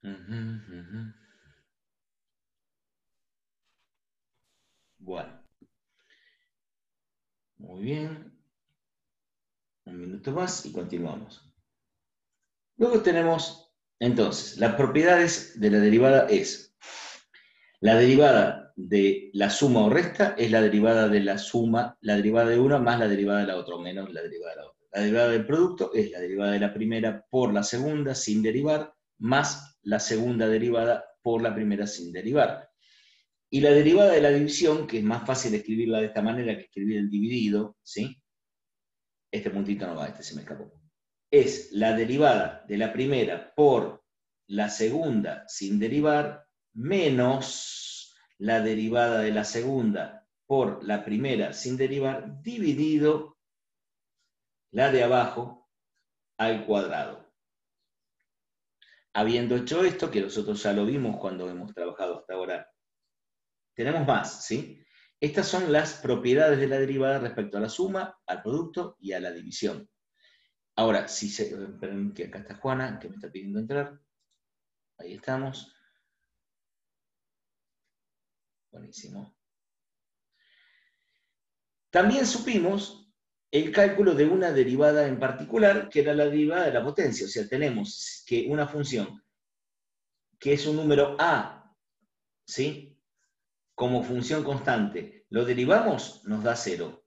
Ujú, ujú. Bueno, muy bien. Un minuto más y continuamos. Luego tenemos, entonces, las propiedades de la derivada es, la derivada de la suma o resta es la derivada de la suma, la derivada de una más la derivada de la otra, o menos la derivada de la otra. La derivada del producto es la derivada de la primera por la segunda sin derivar, más la segunda derivada por la primera sin derivar. Y la derivada de la división, que es más fácil escribirla de esta manera que escribir el dividido, ¿sí? Este puntito no va, este se me escapó. Es la derivada de la primera por la segunda sin derivar, menos la derivada de la segunda por la primera sin derivar, dividido la de abajo al cuadrado. Habiendo hecho esto, que nosotros ya lo vimos cuando hemos trabajado hasta ahora, tenemos más, ¿sí? Estas son las propiedades de la derivada respecto a la suma, al producto y a la división. Ahora, si se... Esperen que acá está Juana, que me está pidiendo entrar. Ahí estamos. Buenísimo. También supimos el cálculo de una derivada en particular, que era la derivada de la potencia. O sea, tenemos que una función que es un número a, ¿sí? Como función constante, lo derivamos, nos da 0.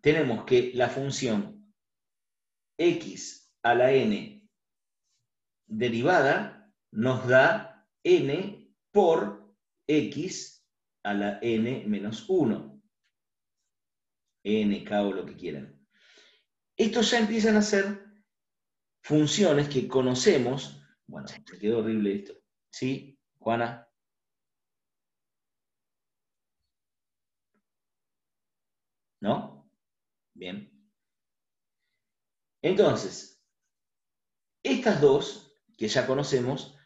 Tenemos que la función x a la n derivada nos da n por x a la n menos 1. nk o lo que quieran. Estos ya empiezan a ser funciones que conocemos. Bueno, me quedó horrible esto. ¿Sí, Juana? ¿No? Bien. Entonces, estas dos, que ya conocemos,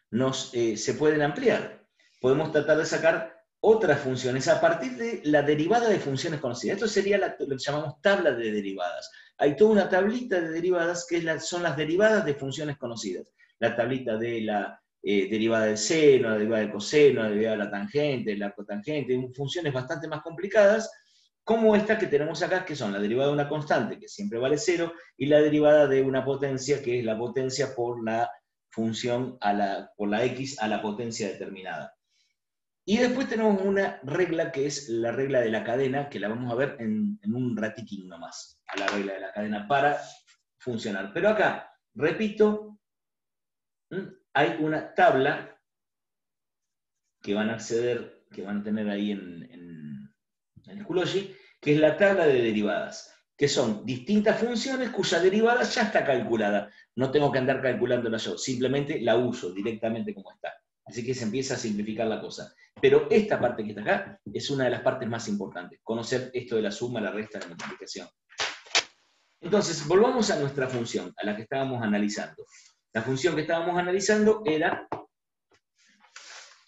se pueden ampliar. Podemos tratar de sacar otras funciones a partir de la derivada de funciones conocidas. Esto sería lo que llamamos tabla de derivadas. Hay toda una tablita de derivadas que son las derivadas de funciones conocidas. La tablita de la derivada del seno, la derivada del coseno, la derivada de la tangente, la cotangente, funciones bastante más complicadas, como esta que tenemos acá, que son la derivada de una constante, que siempre vale 0, y la derivada de una potencia, que es la potencia por la función, por la x a la potencia determinada. Y después tenemos una regla que es la regla de la cadena, que la vamos a ver en un ratiquín nomás, a la regla de la cadena para funcionar. Pero acá, repito, hay una tabla que van a acceder, que van a tener ahí en el Schoology, que es la tabla de derivadas, que son distintas funciones cuya derivada ya está calculada. No tengo que andar calculándola yo, simplemente la uso directamente como está. Así que se empieza a simplificar la cosa. Pero esta parte que está acá es una de las partes más importantes, conocer esto de la suma, la resta, la multiplicación. Entonces, volvamos a nuestra función, a la que estábamos analizando. La función que estábamos analizando era,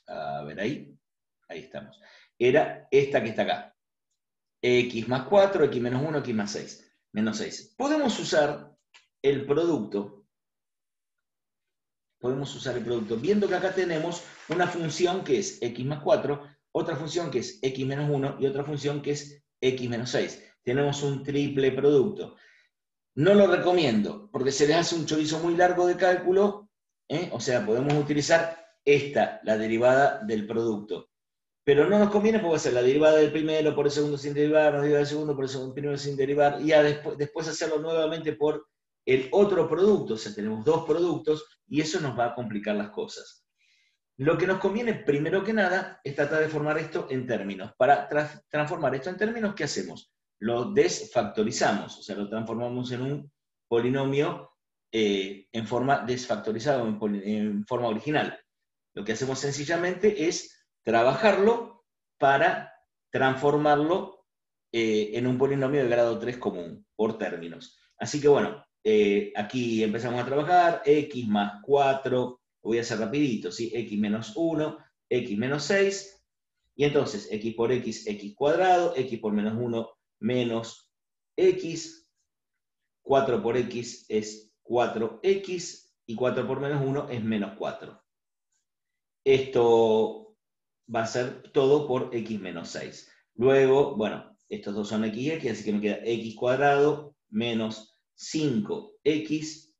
a ver ahí estamos, era esta que está acá. X más 4, X menos 1, X más 6. Menos 6. Podemos usar el producto. Viendo que acá tenemos una función que es X más 4, otra función que es X menos 1 y otra función que es X menos 6. Tenemos un triple producto. No lo recomiendo, porque se les hace un chorizo muy largo de cálculo, o sea, podemos utilizar esta, la derivada del producto. Pero no nos conviene porque va a ser la derivada del primero por el segundo sin derivar, la derivada del segundo por el primero sin derivar, y después hacerlo nuevamente por el otro producto. O sea, tenemos dos productos y eso nos va a complicar las cosas. Lo que nos conviene, primero que nada, es tratar de formar esto en términos. Para transformar esto en términos, ¿qué hacemos? Lo desfactorizamos, o sea, lo transformamos en un polinomio en forma desfactorizada, en forma original. Lo que hacemos sencillamente es trabajarlo para transformarlo en un polinomio de grado 3 común, por términos. Así que bueno, aquí empezamos a trabajar, x más 4, voy a hacer rapidito, ¿sí? X menos 1, X menos 6, y entonces X por X, X cuadrado, X por menos 1, menos X, 4 por X es 4X, y 4 por menos 1 es menos 4. Esto va a ser todo por x menos 6. Luego, bueno, estos dos son x y x, así que me queda x cuadrado menos 5x,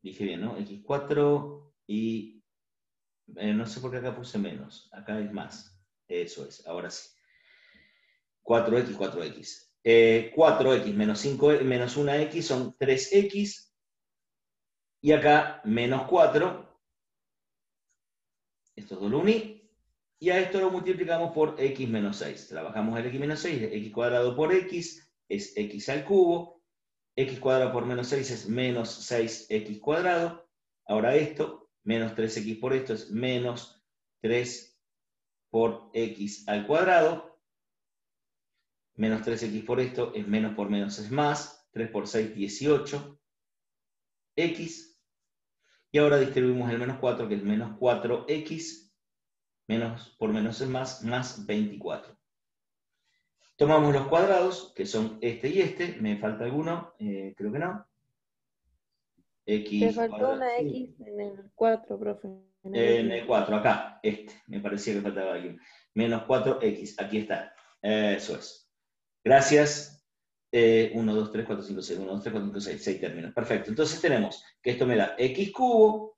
dije bien, ¿no? x4 y no sé por qué acá puse menos, acá es más. Eso es, ahora sí. 4x, 4x. 4x menos 5, menos 1x son 3x. Y acá menos 4. Esto dos lo uní. Y a esto lo multiplicamos por x menos 6. Trabajamos el x menos 6, x cuadrado por x es x al cubo. X cuadrado por menos 6 es menos 6x cuadrado. Ahora esto, menos 3x por esto es menos 3 por x al cuadrado. Menos 3x por esto es menos por menos es más. 3 por 6, 18. X. Y ahora distribuimos el menos 4, que es menos 4x. Menos por menos es más, más 24. Tomamos los cuadrados, que son este y este. ¿Me falta alguno? Creo que no. X Te faltó cuadrado. una X en el 4, profe. En el En el último. 4, acá, este. Me parecía que faltaba alguien. Menos 4x, aquí está. Eso es. Gracias. 1, 2, 3, 4, 5, 6. 1, 2, 3, 4, 5, 6. 6 términos. Perfecto. Entonces tenemos que esto me da x cubo.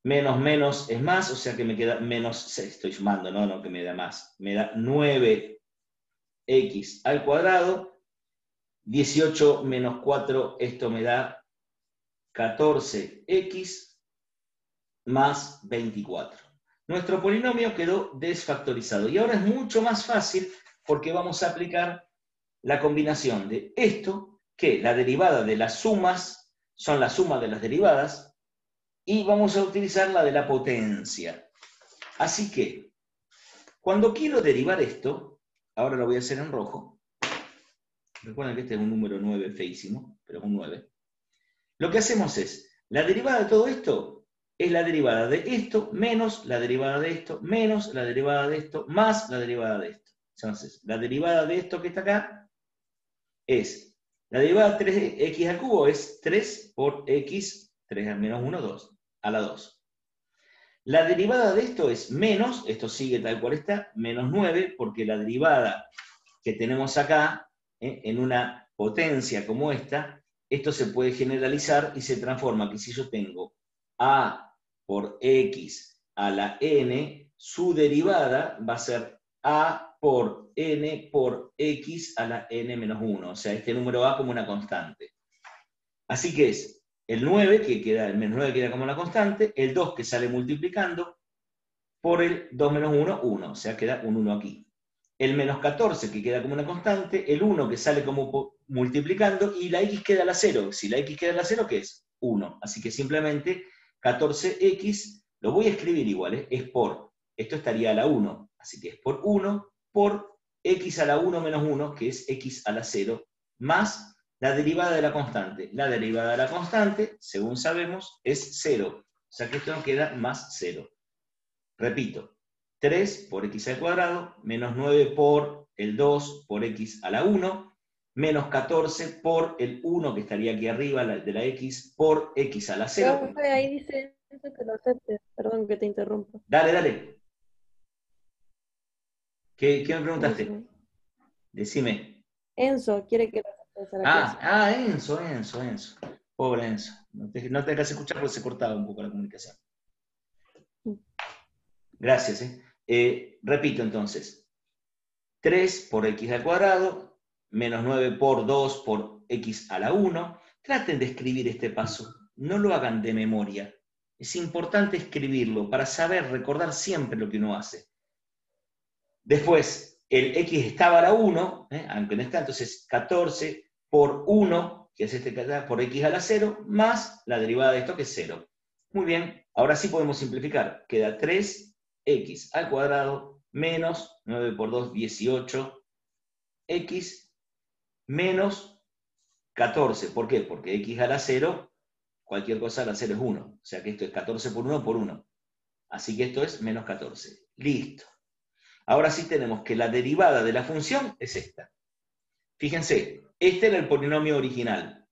Menos menos es más, o sea que me queda menos 6. Estoy sumando, no que me da más. Me da 9x al cuadrado. 18 menos 4, esto me da 14x más 24. Nuestro polinomio quedó desfactorizado. Y ahora es mucho más fácil porque vamos a aplicar la combinación de esto, que la derivada de las sumas son la suma de las derivadas, y vamos a utilizar la de la potencia. Así que, cuando quiero derivar esto, ahora lo voy a hacer en rojo. Recuerden que este es un número 9 feísimo, pero es un 9. Lo que hacemos es, la derivada de todo esto es la derivada de esto menos la derivada de esto menos la derivada de esto más la derivada de esto. Entonces, la derivada de esto que está acá es, la derivada de 3x al cubo es 3 por x, 3 al menos 1, 2, a la 2. La derivada de esto es menos, esto sigue tal cual está, menos 9, porque la derivada que tenemos acá, en una potencia como esta, esto se puede generalizar y se transforma que si yo tengo a por x a la n, su derivada va a ser a por n por x a la n menos 1. O sea, este número a como una constante. Así que es el 9, que queda, el menos 9 queda como una constante, el 2 que sale multiplicando, por el 2 menos 1, 1. O sea, queda un 1 aquí. El menos 14 que queda como una constante, el 1 que sale como multiplicando, y la x queda a la 0. Si la x queda a la 0, ¿qué es? 1. Así que simplemente 14x, lo voy a escribir igual, es por, esto estaría a la 1, así que es por 1 por x a la 1 menos 1, que es x a la 0, más la derivada de la constante. La derivada de la constante, según sabemos, es 0. O sea que esto nos queda más 0. Repito, 3 por x al cuadrado, menos 9 por el 2 por x a la 1, menos 14 por el 1 que estaría aquí arriba, de la x, por x a la 0. Profe, ahí dice que lo aceptes. Perdón que te interrumpa. Dale, dale. ¿Qué me preguntaste? Enzo. Decime. Enzo quiere que lo aceptes a la clase. Enzo. Pobre Enzo. No te dejas escuchar porque se cortaba un poco la comunicación. Gracias. Repito entonces. 3 por x al cuadrado, menos 9 por 2 por x a la 1. Traten de escribir este paso, no lo hagan de memoria. Es importante escribirlo para saber, recordar siempre lo que uno hace. Después, el x estaba a la 1, aunque no está, entonces 14 por 1, que es este por x a la 0, más la derivada de esto, que es 0. Muy bien, ahora sí podemos simplificar. Queda 3x al cuadrado menos 9 por 2, 18, x menos 14. ¿Por qué? Porque x a la 0, cualquier cosa a la 0 es 1. O sea que esto es 14 por 1 por 1. Así que esto es menos 14. Listo. Ahora sí tenemos que la derivada de la función es esta. Fíjense, este era el polinomio original.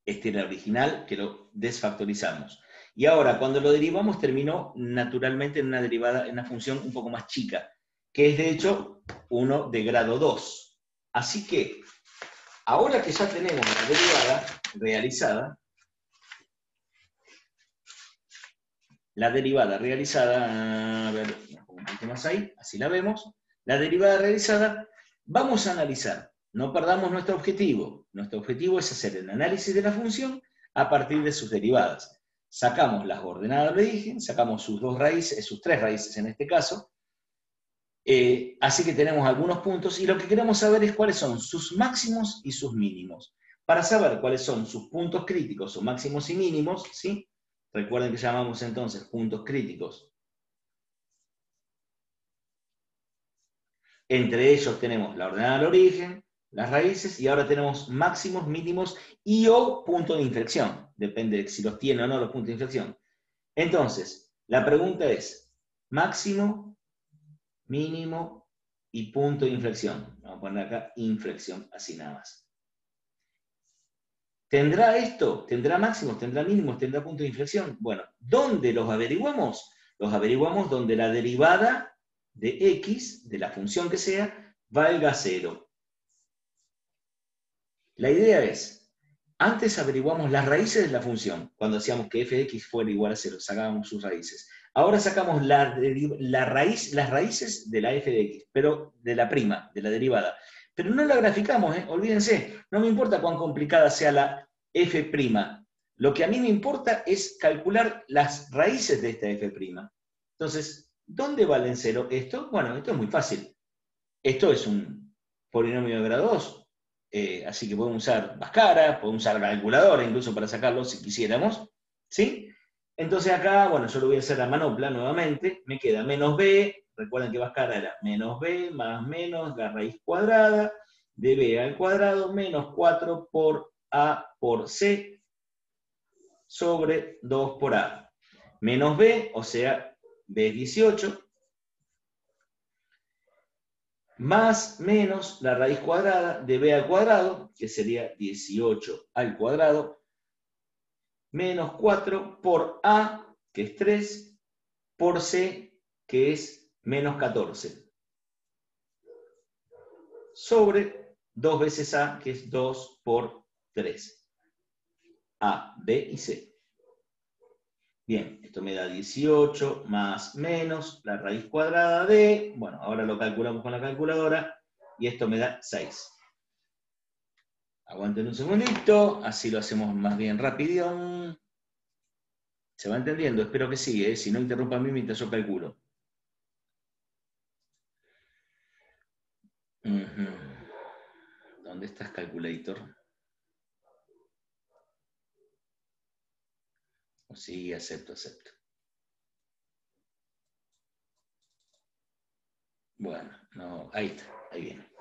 Este era el original que lo desfactorizamos. Y ahora, cuando lo derivamos, terminó naturalmente en una derivada, en una función un poco más chica, que es de hecho 1 de grado 2. Así que, ahora que ya tenemos la derivada realizada, a ver, un poquito más ahí, así la vemos, la derivada realizada, vamos a analizar, no perdamos nuestro objetivo. Nuestro objetivo es hacer el análisis de la función a partir de sus derivadas. Sacamos las coordenadas de origen, sacamos sus dos raíces, sus tres raíces en este caso, así que tenemos algunos puntos, y lo que queremos saber es cuáles son sus máximos y sus mínimos. Para saber cuáles son sus puntos críticos, sus máximos y mínimos, ¿sí? Recuerden que llamamos entonces puntos críticos. Entre ellos tenemos la ordenada del origen, las raíces, y ahora tenemos máximos, mínimos y o punto de inflexión. Depende de si los tiene o no los puntos de inflexión. Entonces, la pregunta es, máximo, mínimo y punto de inflexión. Vamos a poner acá inflexión, así nada más. ¿Tendrá esto? ¿Tendrá máximos? ¿Tendrá mínimos? ¿Tendrá punto de inflexión? Bueno, ¿dónde los averiguamos? Los averiguamos donde la derivada de x, de la función que sea, valga 0. La idea es, antes averiguamos las raíces de la función, cuando hacíamos que f de x fuera igual a 0, sacábamos sus raíces. Ahora sacamos las raíces de la f de x, pero de la prima, de la derivada. Pero no la graficamos, olvídense, no me importa cuán complicada sea la f'. Lo que a mí me importa es calcular las raíces de esta f'. Entonces, ¿dónde valen 0 esto? Bueno, esto es muy fácil. Esto es un polinomio de grado 2, así que podemos usar Bhaskara, podemos usar calculadora incluso para sacarlo si quisiéramos, ¿sí? Entonces acá, bueno, yo lo voy a hacer a manopla nuevamente, me queda menos b, recuerden que Bhaskara era menos b más menos la raíz cuadrada de b al cuadrado menos 4 por a por c sobre 2 por a. Menos b, o sea, b es 18, más menos la raíz cuadrada de b al cuadrado, que sería 18 al cuadrado, menos 4 por a, que es 3, por c, que es menos 14, sobre 2 veces a, que es 2 por 3. A, b y c. Bien, esto me da 18 más menos la raíz cuadrada de, bueno, ahora lo calculamos con la calculadora, y esto me da 6. Aguanten un segundito, así lo hacemos más bien rápido. ¿Se va entendiendo? Espero que sí, si no interrumpanme mientras yo calculo. ¿Dónde estás, calculator? Sí, acepto. Bueno, no, ahí está, ahí viene.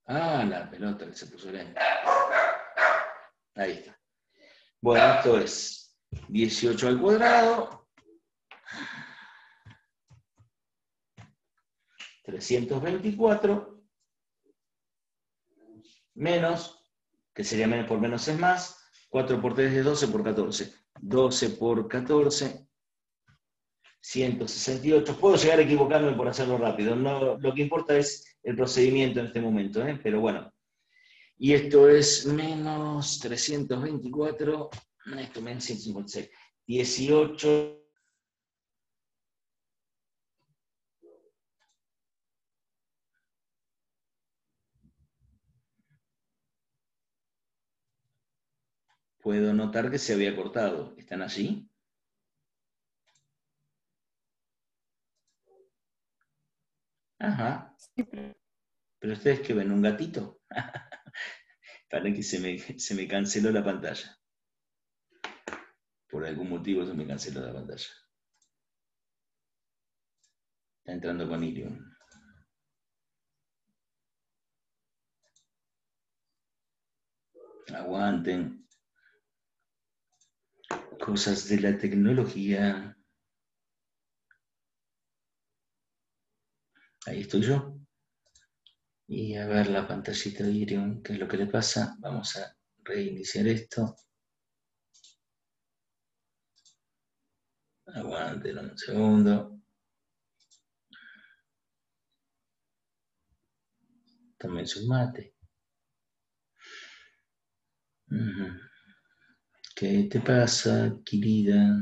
Ah, la pelota que se puso lenta. Ahí está. Bueno, esto es 18 al cuadrado, 324, menos, que sería menos por menos es más, 4 por 3 es 12 por 14. 12 por 14, 168. Puedo llegar a equivocarme por hacerlo rápido. No, lo que importa es el procedimiento en este momento, pero bueno. Y esto es menos 324, esto menos 156. 18. Puedo notar que se había cortado. ¿Están allí? Ajá. ¿Pero ustedes qué ven? ¿Un gatito? Para que se me canceló la pantalla. Por algún motivo se me canceló la pantalla. Está entrando con Ilium. Aguanten. Cosas de la tecnología. Ahí estoy yo. Y a ver la pantallita de Irium, qué es lo que le pasa. Vamos a reiniciar esto. Aguanten un segundo. Tomen su mate. ¿Qué te pasa, querida?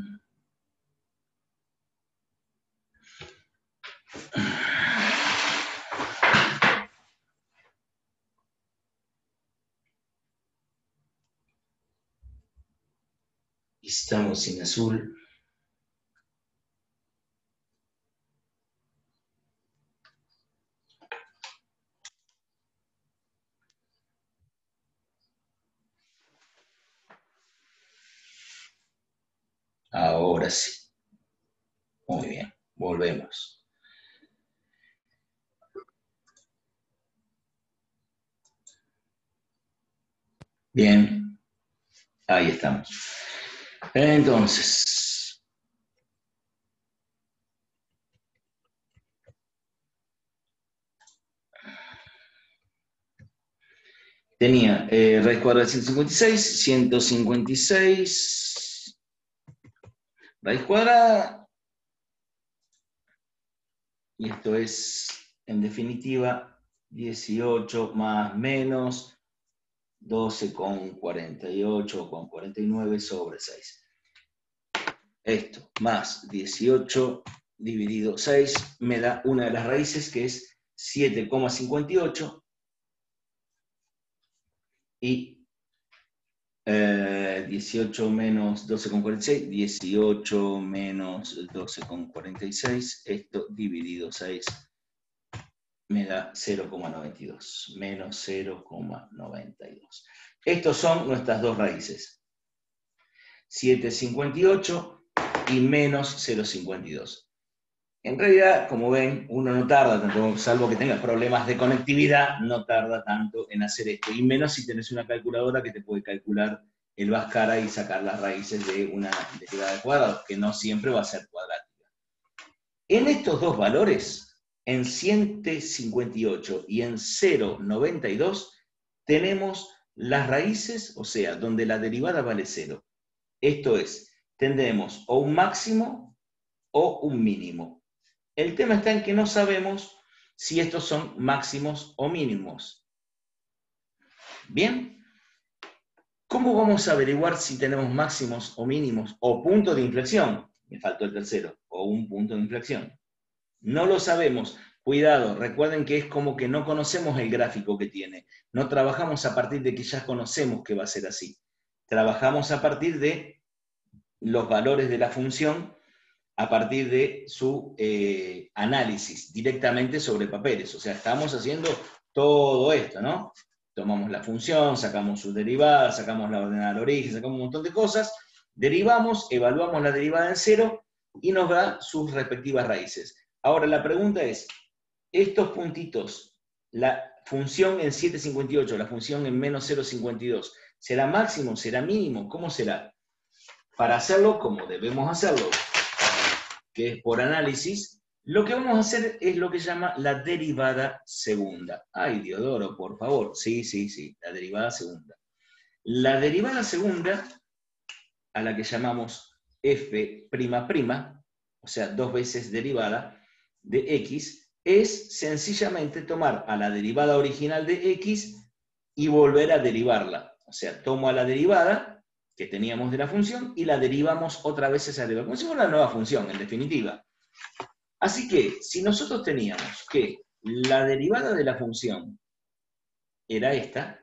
Estamos en azul. Ahora sí. Muy bien. Volvemos. Bien. Ahí estamos. Entonces, tenía raíz cuadrada de 156, raíz cuadrada, y esto es, en definitiva, 18 más menos 12,48 o con 49 sobre 6. Esto más 18 dividido 6 me da una de las raíces que es 7,58 y 18 menos 12,46, 18 menos 12,46, esto dividido 6 me da 0,92, menos 0,92. Estos son nuestras dos raíces, 7,58 y menos 0,52. En realidad, como ven, uno no tarda tanto, salvo que tengas problemas de conectividad, no tarda tanto en hacer esto. Y menos si tenés una calculadora que te puede calcular el Bhaskara y sacar las raíces de una derivada de cuadrados, que no siempre va a ser cuadrática. En estos dos valores, en 158 y en 0,92, tenemos las raíces, o sea, donde la derivada vale 0. Esto es, tendremos o un máximo o un mínimo. El tema está en que no sabemos si estos son máximos o mínimos. Bien, ¿cómo vamos a averiguar si tenemos máximos o mínimos o punto de inflexión? Me faltó el tercero, o un punto de inflexión. No lo sabemos. Cuidado, recuerden que es como que no conocemos el gráfico que tiene. No trabajamos a partir de que ya conocemos que va a ser así. Trabajamos a partir de los valores de la función, a partir de su análisis directamente sobre papeles. O sea, estamos haciendo todo esto, ¿no? Tomamos la función, sacamos sus derivadas, sacamos la ordenada al origen, sacamos un montón de cosas, derivamos, evaluamos la derivada en cero y nos da sus respectivas raíces. Ahora, la pregunta es, estos puntitos, la función en 7,58, la función en menos 0,52, ¿será máximo? ¿Será mínimo? ¿Cómo será? Para hacerlo, como debemos hacerlo, que es por análisis, lo que vamos a hacer es lo que se llama la derivada segunda. Ay, Diodoro, por favor. Sí, la derivada segunda. La derivada segunda, a la que llamamos f'', o sea, dos veces derivada de x, es sencillamente tomar a la derivada original de x y volver a derivarla. O sea, tomo a la derivada que teníamos de la función y la derivamos otra vez esa derivada, como si fuera una nueva función, en definitiva. Así que, si nosotros teníamos que la derivada de la función era esta,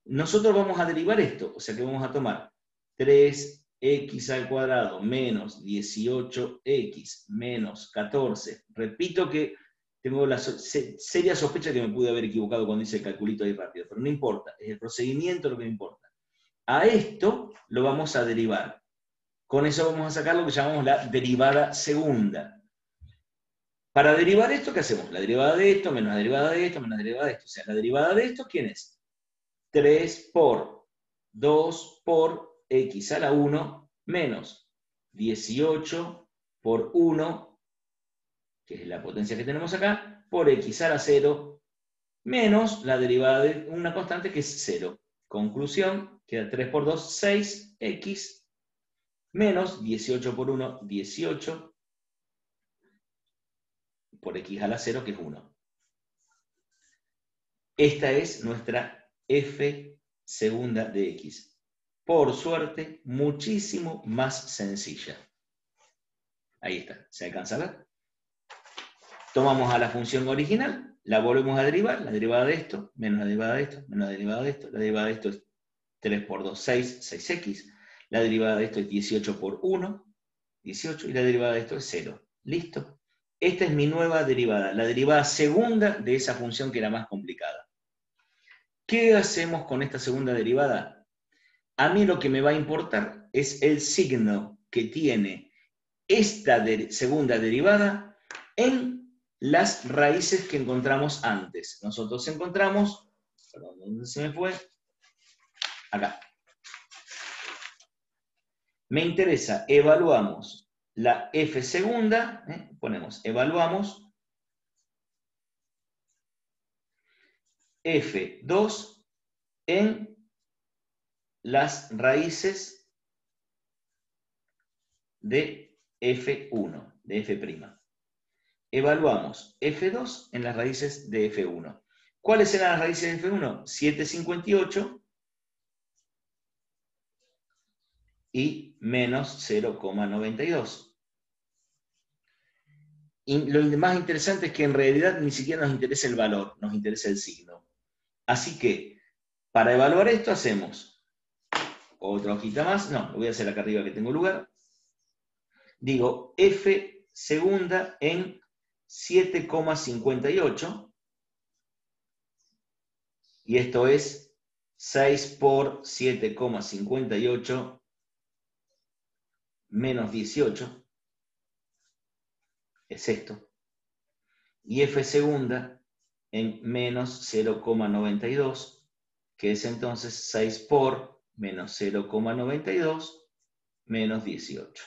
nosotros vamos a derivar esto, o sea que vamos a tomar 3x al cuadrado menos 18x menos 14. Repito que tengo la seria sospecha que me pude haber equivocado cuando hice el calculito ahí rápido, pero no importa, es el procedimiento lo que me importa. A esto lo vamos a derivar. Con eso vamos a sacar lo que llamamos la derivada segunda. Para derivar esto, ¿qué hacemos? La derivada de esto, menos la derivada de esto, menos la derivada de esto. O sea, la derivada de esto, ¿quién es? 3 por 2 por x a la 1 menos 18 por 1, que es la potencia que tenemos acá, por x a la 0 menos la derivada de una constante que es 0. Conclusión, queda 3 por 2, 6x, menos 18 por 1, 18, por x a la 0, que es 1. Esta es nuestra f segunda de x. Por suerte, muchísimo más sencilla. Ahí está, ¿se alcanza a ver? Tomamos a la función original, la volvemos a derivar, la derivada de esto, menos la derivada de esto, menos la derivada de esto. La derivada de esto es 3 por 2, 6, 6x. La derivada de esto es 18 por 1, 18. Y la derivada de esto es 0. ¿Listo? Esta es mi nueva derivada, la derivada segunda de esa función que era más complicada. ¿Qué hacemos con esta segunda derivada? A mí lo que me va a importar es el signo que tiene esta segunda derivada en las raíces que encontramos antes. Nosotros encontramos, perdón, ¿dónde se me fue? Acá. Me interesa, evaluamos la f segunda, ponemos, evaluamos f2 en las raíces de f1, de f'. Evaluamos f2 en las raíces de f1. ¿Cuáles eran las raíces de f1? 7,58 y menos 0,92. Y lo más interesante es que en realidad ni siquiera nos interesa el valor, nos interesa el signo. Así que, para evaluar esto hacemos otra hojita más. No, lo voy a hacer acá arriba que tengo lugar. Digo, f segunda en 7,58. Y esto es 6 por 7,58 menos 18. Es esto. Y f segunda en menos 0,92, que es entonces 6 por menos 0,92 menos 18.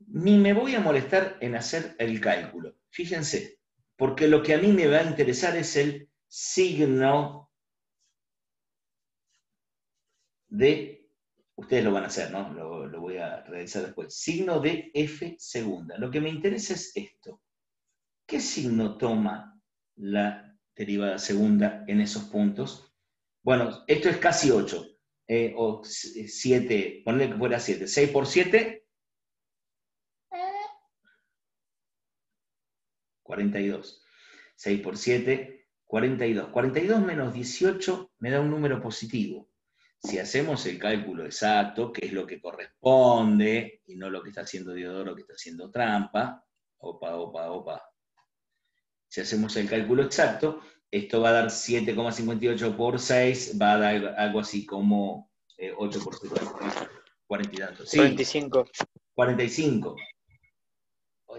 Ni me voy a molestar en hacer el cálculo. Fíjense, porque lo que a mí me va a interesar es el signo de, ustedes lo van a hacer, ¿no? Lo voy a realizar después. Signo de f segunda. Lo que me interesa es esto. ¿Qué signo toma la derivada segunda en esos puntos? Bueno, esto es casi 8. O 7, ponle que fuera 7. 6 por 7, 42. 6 por 7, 42. 42 menos 18 me da un número positivo. Si hacemos el cálculo exacto, que es lo que corresponde, y no lo que está haciendo Diodoro, que está haciendo trampa, opa. Si hacemos el cálculo exacto, esto va a dar 7,58 por 6, va a dar algo así como 8 por 7, 40 y tantos. Sí, 45. 45.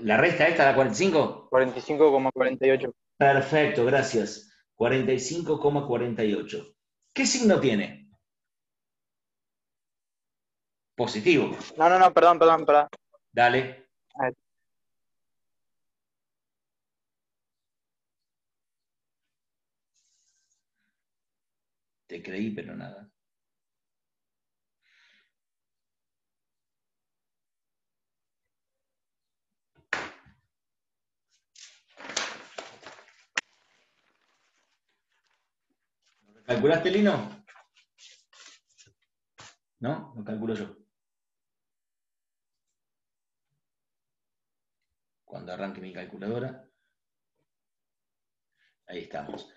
¿La resta esta da 45? 45,48. Perfecto, gracias. 45,48. ¿Qué signo tiene? Positivo. No, perdón. Dale. A ver. Te creí, pero nada. ¿Calculaste, Lino? ¿No? Lo calculo yo. Cuando arranque mi calculadora. Ahí estamos.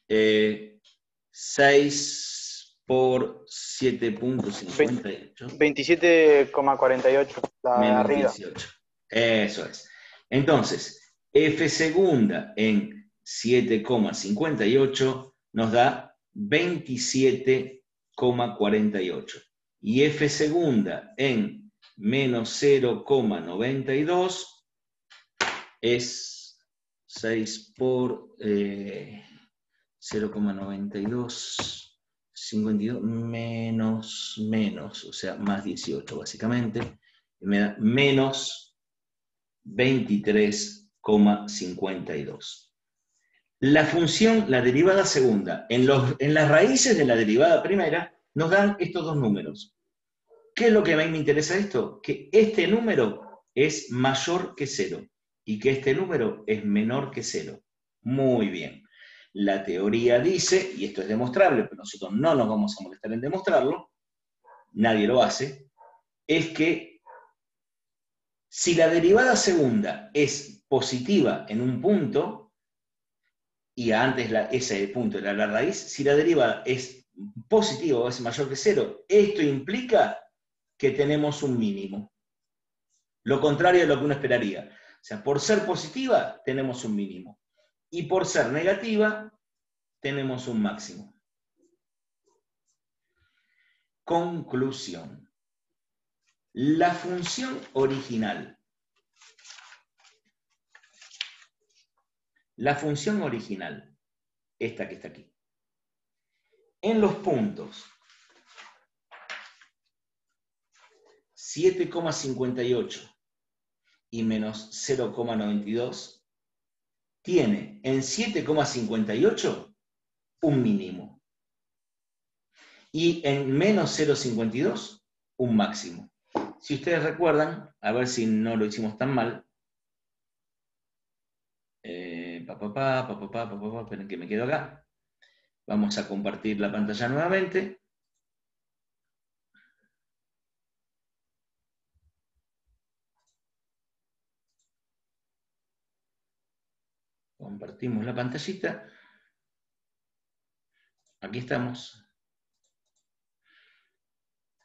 6 por 7,58. 27,48. La de Menos arriba. 18. Eso es. Entonces, f segunda en 7,58 nos da 27,48. Y f segunda en menos 0,92 es 6 por 0,92, 52 menos, o sea, más 18 básicamente. Me da menos 23,52. La función, la derivada segunda, en las raíces de la derivada primera, nos dan estos dos números. ¿Qué es lo que a mí me interesa esto? Que este número es mayor que 0 y que este número es menor que 0. Muy bien. La teoría dice, y esto es demostrable, pero nosotros no nos vamos a molestar en demostrarlo, nadie lo hace, es que si la derivada segunda es positiva en un punto, y antes ese punto era la raíz, si la derivada es positiva o es mayor que 0, esto implica que tenemos un mínimo. Lo contrario de lo que uno esperaría. O sea, por ser positiva, tenemos un mínimo. Y por ser negativa, tenemos un máximo. Conclusión. La función original. La función original, esta que está aquí. En los puntos 7,58 y menos 0,92, tiene en 7,58 un mínimo. Y en menos 0,52 un máximo. Si ustedes recuerdan, a ver si no lo hicimos tan mal. Esperen que me quedo acá. Vamos a compartir la pantalla nuevamente. Compartimos la pantallita. Aquí estamos.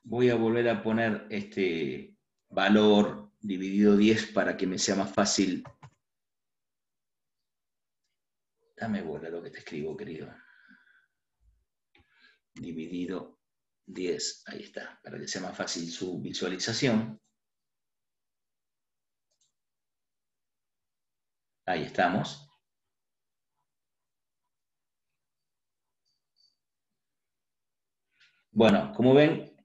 Voy a volver a poner este valor dividido 10 para que me sea más fácil. Dame bola lo que te escribo, querido. Dividido 10, ahí está, para que sea más fácil su visualización. Ahí estamos. Bueno, como ven,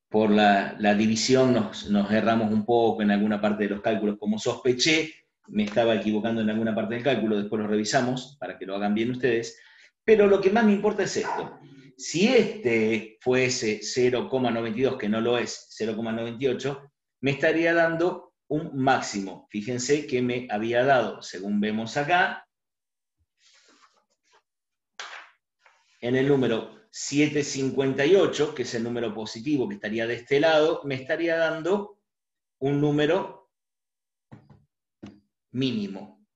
por la división nos erramos un poco en alguna parte de los cálculos. Como sospeché, me estaba equivocando en alguna parte del cálculo, después lo revisamos para que lo hagan bien ustedes. Pero lo que más me importa es esto. Si este fuese 0,92, que no lo es, 0,98, me estaría dando un máximo. Fíjense que me había dado, según vemos acá, en el número 758, que es el número positivo que estaría de este lado, me estaría dando un número mínimo.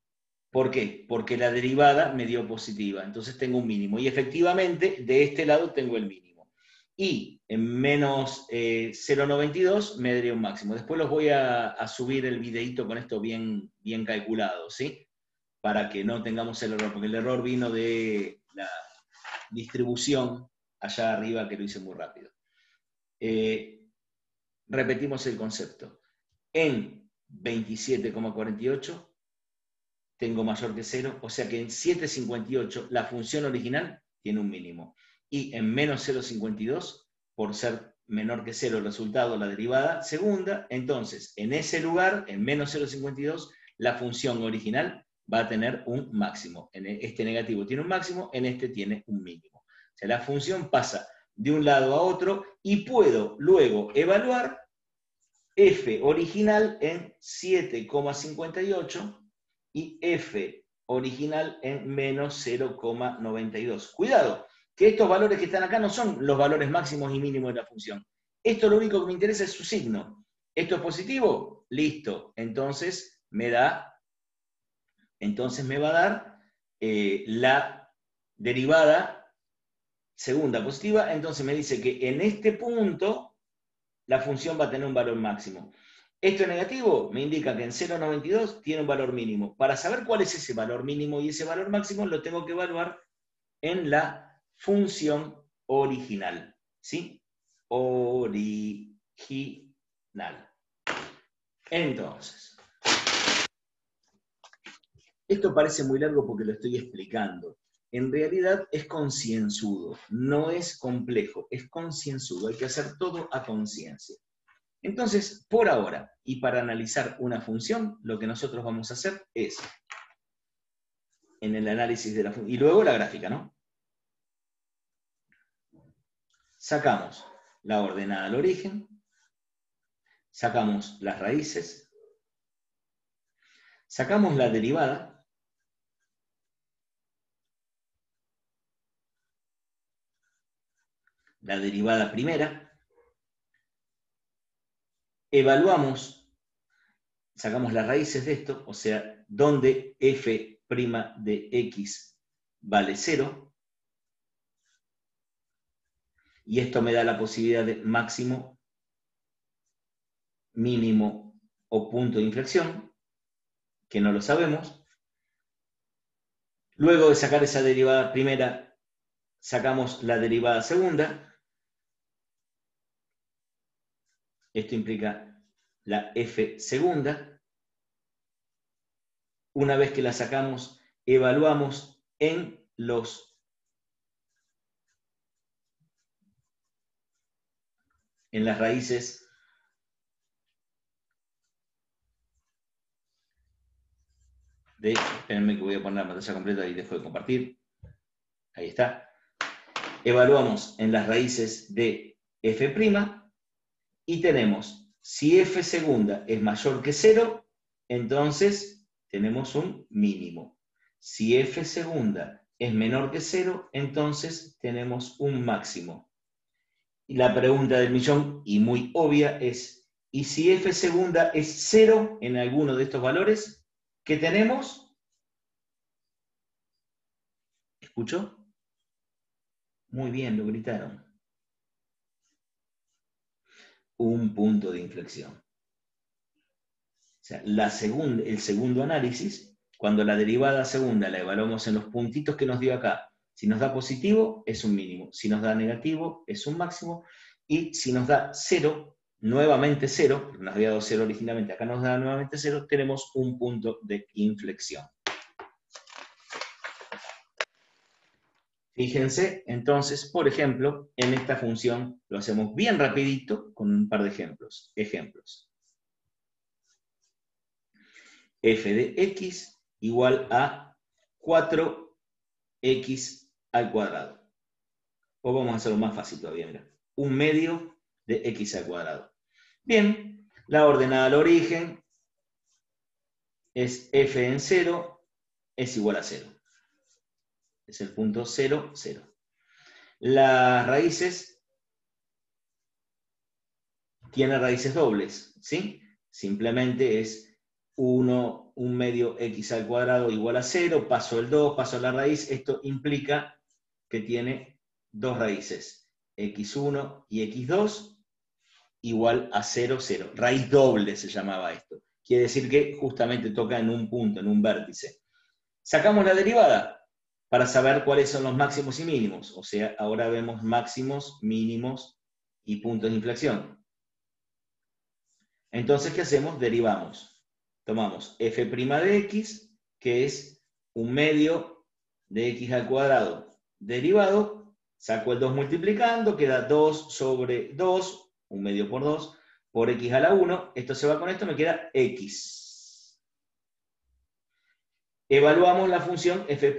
¿Por qué? Porque la derivada me dio positiva, entonces tengo un mínimo. Y efectivamente, de este lado tengo el mínimo. Y en menos 0,92 me daría un máximo. Después los voy a subir el videito con esto bien calculado, ¿sí? Para que no tengamos el error, porque el error vino de la distribución allá arriba, que lo hice muy rápido. Repetimos el concepto. En 27,48 tengo mayor que 0, o sea que en 7,58 la función original tiene un mínimo. Y en menos 0,52, por ser menor que 0 el resultado, la derivada segunda, entonces en ese lugar, en menos 0,52, la función original va a tener un máximo. En este negativo tiene un máximo, en este tiene un mínimo. O sea, la función pasa de un lado a otro y puedo luego evaluar f original en 7,58 y f original en menos 0,92. Cuidado, que estos valores que están acá no son los valores máximos y mínimos de la función. Esto lo único que me interesa es su signo. ¿Esto es positivo? Listo. Entonces me va a dar la derivada segunda positiva. Entonces me dice que en este punto la función va a tener un valor máximo. Esto es negativo, me indica que en 0,92 tiene un valor mínimo. Para saber cuál es ese valor mínimo y ese valor máximo, lo tengo que evaluar en la función original. ¿Sí? Original. Entonces, esto parece muy largo porque lo estoy explicando. En realidad es concienzudo, no es complejo, es concienzudo. Hay que hacer todo a conciencia. Entonces, por ahora, y para analizar una función, lo que nosotros vamos a hacer es, en el análisis de la función. Y luego la gráfica, ¿no? Sacamos la ordenada al origen, sacamos las raíces, sacamos la derivada, primera, evaluamos, sacamos las raíces de esto, o sea, donde f' de x vale 0, y esto me da la posibilidad de máximo, mínimo o punto de inflexión, que no lo sabemos. Luego de sacar esa derivada primera, sacamos la derivada segunda. Esto implica la f segunda. Una vez que la sacamos, evaluamos en las raíces de, espérenme que voy a poner la pantalla completa y dejo de compartir. Ahí está. Evaluamos en las raíces de f' y tenemos, si f segunda es mayor que 0, entonces tenemos un mínimo. Si f segunda es menor que 0, entonces tenemos un máximo. Y la pregunta del millón, y muy obvia, es, ¿y si f segunda es 0 en alguno de estos valores? ¿Qué tenemos? ¿Escuchó? Muy bien, lo gritaron. Un punto de inflexión. O sea, el segundo análisis, cuando la derivada segunda la evaluamos en los puntitos que nos dio acá, si nos da positivo, es un mínimo. Si nos da negativo, es un máximo. Y si nos da 0, nuevamente 0, porque nos había dado 0 originalmente, acá nos da nuevamente 0, tenemos un punto de inflexión. Fíjense, entonces, por ejemplo, en esta función lo hacemos bien rapidito con un par de ejemplos. F de x igual a 4x al cuadrado. O vamos a hacerlo más fácil todavía, mira. 1/2 de x al cuadrado. Bien, la ordenada al origen es f en 0 es igual a 0. Es el punto 0, 0. Las raíces tienen raíces dobles, ¿sí? Simplemente es 1/2 x al cuadrado igual a 0, paso el 2, paso la raíz. Esto implica que tiene dos raíces, x1 y x2 igual a 0, 0. Raíz doble se llamaba esto. Quiere decir que justamente toca en un punto, en un vértice. Sacamos la derivada para saber cuáles son los máximos y mínimos. O sea, ahora vemos máximos, mínimos y puntos de inflexión. Entonces, ¿qué hacemos? Derivamos. Tomamos f' de x, que es 1/2 de x al cuadrado derivado. Saco el 2 multiplicando, queda 2 sobre 2, 1/2 por 2, por x a la 1. Esto se va con esto, me queda x. Evaluamos la función f'.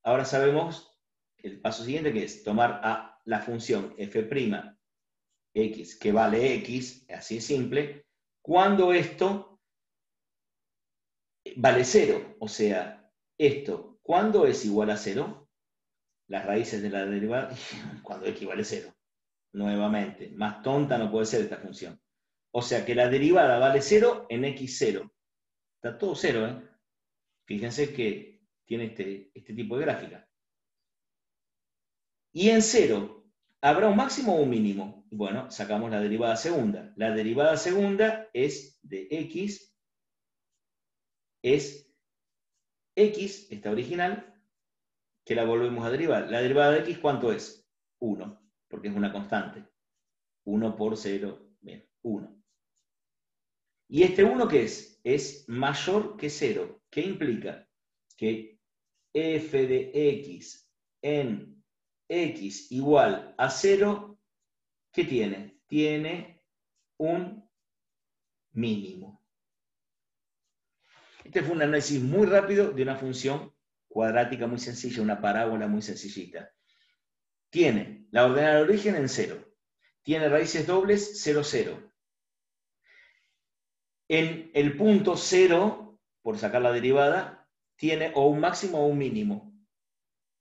Ahora sabemos el paso siguiente, que es tomar a la función f' x, que vale x, así es simple, cuando esto vale 0. O sea, esto, ¿cuándo es igual a 0? Las raíces de la derivada, cuando x vale 0. Nuevamente, más tonta no puede ser esta función. O sea que la derivada vale 0 en x0. Está todo 0, ¿eh? Fíjense que tiene este tipo de gráfica. Y en 0, ¿habrá un máximo o un mínimo? Bueno, sacamos la derivada segunda. La derivada segunda es de x, es x, esta original, que la volvemos a derivar. La derivada de x, ¿cuánto es? 1, porque es una constante. 1 por 0, bien, 1. ¿Y este 1 qué es? Es mayor que 0. ¿Qué implica? Que f de x en x igual a 0, ¿qué tiene? Tiene un mínimo. Este fue un análisis muy rápido de una función cuadrática muy sencilla, una parábola muy sencillita. Tiene la ordenada de origen en 0. Tiene raíces dobles 0, 0. En el punto 0, por sacar la derivada, tiene o un máximo o un mínimo,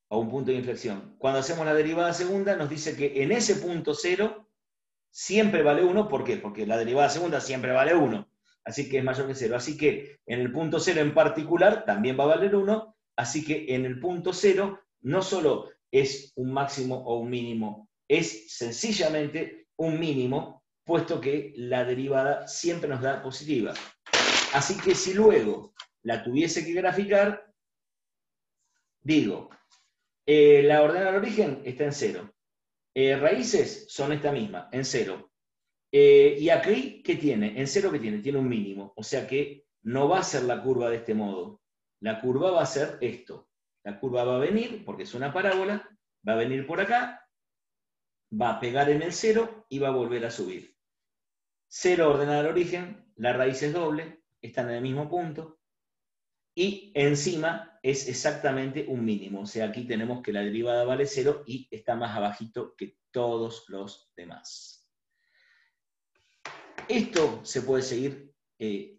o un punto de inflexión. Cuando hacemos la derivada segunda, nos dice que en ese punto 0 siempre vale 1. ¿Por qué? Porque la derivada segunda siempre vale 1. Así que es mayor que 0. Así que en el punto 0 en particular también va a valer 1. Así que en el punto 0 no solo es un máximo o un mínimo, es sencillamente un mínimo, puesto que la derivada siempre nos da positiva. Así que si luego la tuviese que graficar, digo, la ordenada del origen está en 0. Raíces son esta misma, en 0. Y aquí, ¿qué tiene? En 0, ¿qué tiene? Tiene un mínimo. O sea que no va a ser la curva de este modo. La curva va a ser esto. La curva va a venir, porque es una parábola, va a venir por acá, va a pegar en el 0 y va a volver a subir. 0 ordenada al origen, la raíz es doble, están en el mismo punto, y encima es exactamente un mínimo. O sea, aquí tenemos que la derivada vale 0 y está más abajito que todos los demás. Esto se puede seguir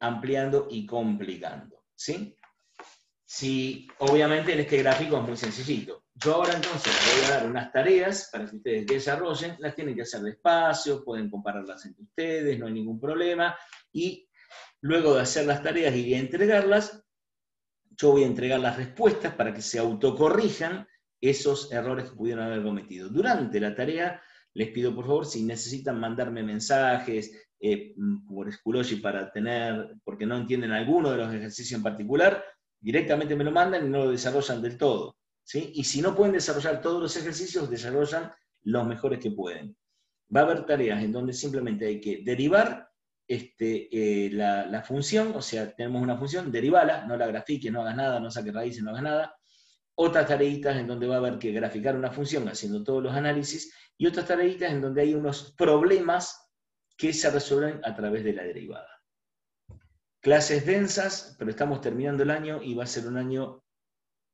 ampliando y complicando, ¿sí? Si, obviamente en este gráfico es muy sencillito. Yo ahora entonces voy a dar unas tareas para que ustedes desarrollen, las tienen que hacer despacio, pueden compararlas entre ustedes, no hay ningún problema, y luego de hacer las tareas y de entregarlas, yo voy a entregar las respuestas para que se autocorrijan esos errores que pudieron haber cometido. Durante la tarea, les pido por favor, si necesitan mandarme mensajes por Schoology para tener, porque no entienden alguno de los ejercicios en particular, directamente me lo mandan y no lo desarrollan del todo, ¿sí? Y si no pueden desarrollar todos los ejercicios, desarrollan los mejores que pueden. Va a haber tareas en donde simplemente hay que derivar la función, o sea, tenemos una función, derivala, no la grafiques, no hagas nada, no saques raíces, no hagas nada. Otras tareitas en donde va a haber que graficar una función haciendo todos los análisis, y otras tareitas en donde hay unos problemas que se resuelven a través de la derivada. Clases densas, pero estamos terminando el año y va a ser un año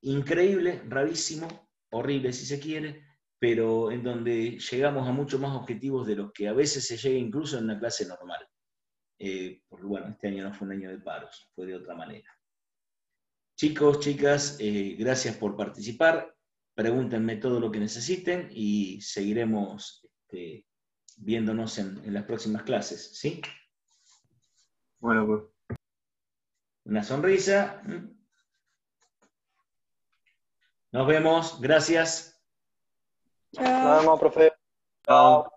increíble, rarísimo, horrible si se quiere, pero en donde llegamos a muchos más objetivos de los que a veces se llega incluso en una clase normal. Porque bueno, este año no fue un año de paros, fue de otra manera. Chicos, chicas, gracias por participar, pregúntenme todo lo que necesiten y seguiremos viéndonos en las próximas clases, ¿sí? Bueno, pues. Una sonrisa. Nos vemos, gracias. Nos vemos, profe. Chao.